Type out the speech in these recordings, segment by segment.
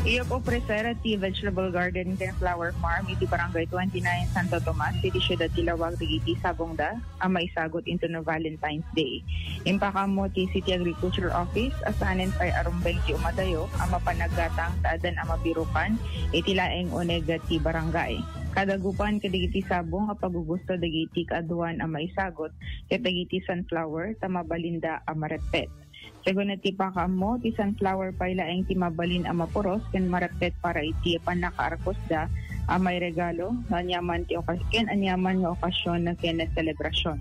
Iyo po presera ti Vegetable Garden and Flower Farm iti Barangay 29 Santo Tomas iti Ciudad Tilawag iti Sabongda ang maisagot into no Valentine's Day. Impakamo ti City Agriculture Office asanen pay arumbeng ti umadayo ang mapanaggatang taadan ang mabirukan iti laeng onega ti barangay. Kadagupan kadigiti sabong kapag gusto dagiti kaaduan ang maisagot ket dagiti sunflower tamabalinda ang marepet. Según ti pakamo, ti sunflower pa ilaeng ti mabalin ang mapuros, ken marapet para iti panakaarkos da, may regalo, anyaman nga okasyon na ken selebrasyon.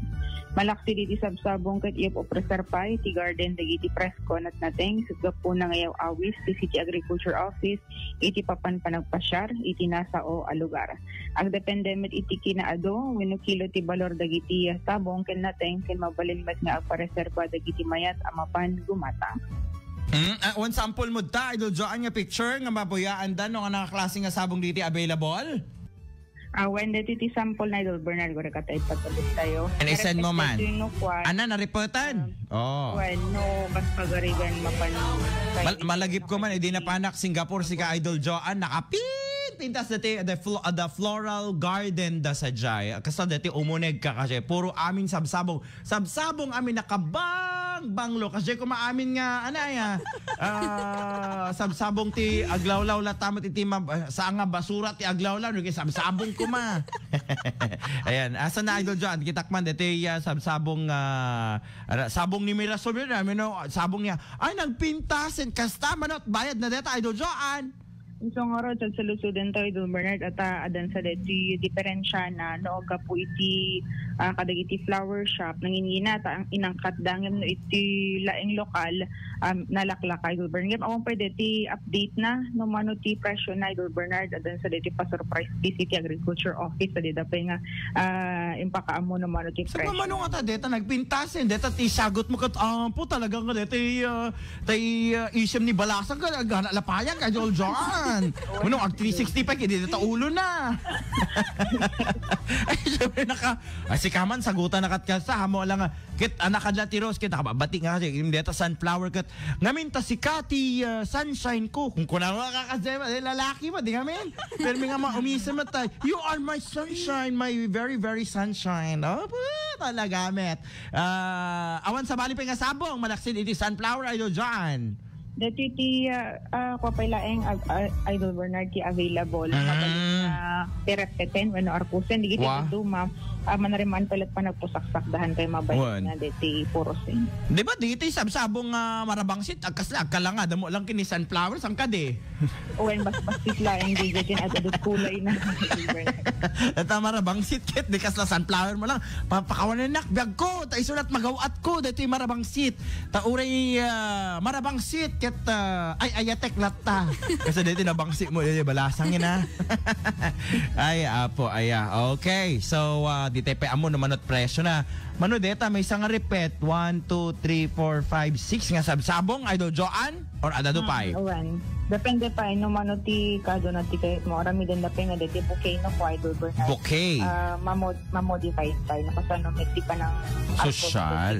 Malaksi di sabsabong ket iyop preserpay ti garden dagiti presko nat nateng suggapo na ngayaw awis ti City Agriculture Office iti papan panagpasyar iti nasa o a lugar. Ang depende met iti kinaado wenno kilo ti balor dagiti sabong ken nateng ken mabalin met nga agpareserba dagiti mayat a mapan gumata. One sample mo ta idol Joan nga picture nga mabuyaan dan no nga klase nga sabong diti available. When dito ti sample na idol Bernard ko rekatay patuloy tayo. And send mo man. Ana na reportan. When no kas pagarigan mapan. Malagip ko man hindi na panak Singapore si ka idol Joan nakapit pintas dati the floral garden da sa Jai. Kasi dati umuneg ka kasi puro amin sabsabong amin banglo kasi kumaamin nga sabsabong ti aglawlaw latamot iti sa nga basura ti aglawlaw no sabsabong kuma. Ayan, asa na idol John kitakman dati sabsabong sabong ni Mirasol namin no sabong niya ay nagpintasin kasta manot bayad na deta idol John. So nga ro sa lusudan to idol Bernard at adan sa deti diferensya na nooga po iti kadagiti flower shop nangingina ta ang inangkat dangem no iti laing lokal nalaklak idol Bernard. Ako pwede ti update na no mano ti presyo na idol Bernard adan sa deti pa surprise ti City Agriculture Office sa dita pa nga impakaamo no mano ti presyo. Sa mano nga ta deta nagpintasin deta ti sagot mo kat po talaga nga deti isim ni Balasang ka lapayan ka idol John. Ano, ang 360 pa, hindi na ulo na. Ay, syempre si Kaman, sagutan na katkasa, hamo lang, kit, anak kadla ti Rose, kit, nakabati nga kasi, hindi ito sunflower, kit, ngamin ta si Kati, sunshine ko, kung kuna mo kakasema, lalaki mo, di ngamin, pero nga umisa mo tayo, you are my sunshine, my very, very sunshine. Oh, talaga, met. Awan sa bali pa nga sabong, malaksin iti sunflower, idol John. Dati ti papailaeng idol Bernard ti available perepeten wano arkusen di kita dito manariman palit pa nagpusaksak dahan kay mabayad na dati purosin. Di ba dito sabsabong marabangsit agkala nga damo lang kini sunflowers ang kade. Owen bas-basit laeng di gatin at adot kulay na. Eta marabangsit ket di kas la sunflower mo lang papakawanan nak biag ko ta isulat magawat ko dati marabangsit ta uray marabangsit ket ay ayatek latta kasi dito nabangsit mo dito balasang ina. Ay apo aya okay so dito pa amo naman at presyo na mano deta may isang repet 1 2 3 4 5 6 nga sabsabong idol Joan or adado pay. Depende pa no mano ti kado na ti kay mo arami din dapat nga dito bouquet no idol Bernard. Bouquet. Ma-modify tayo no kasi no may pa ng social.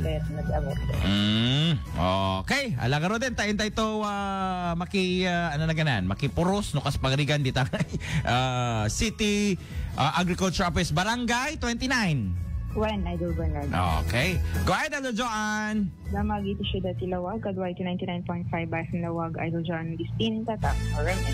Okay, alagaro din tayo ito ano na ganan makipuros no kas pagrigan dito City Agriculture Office Barangay 29. When idol Bernard. Okay. Go ahead, Idol Joan. Damag ito siya dati Lawag, Kadway 99.5 Basin Lawag, Idol Joan, Listin, Tatak, Orange.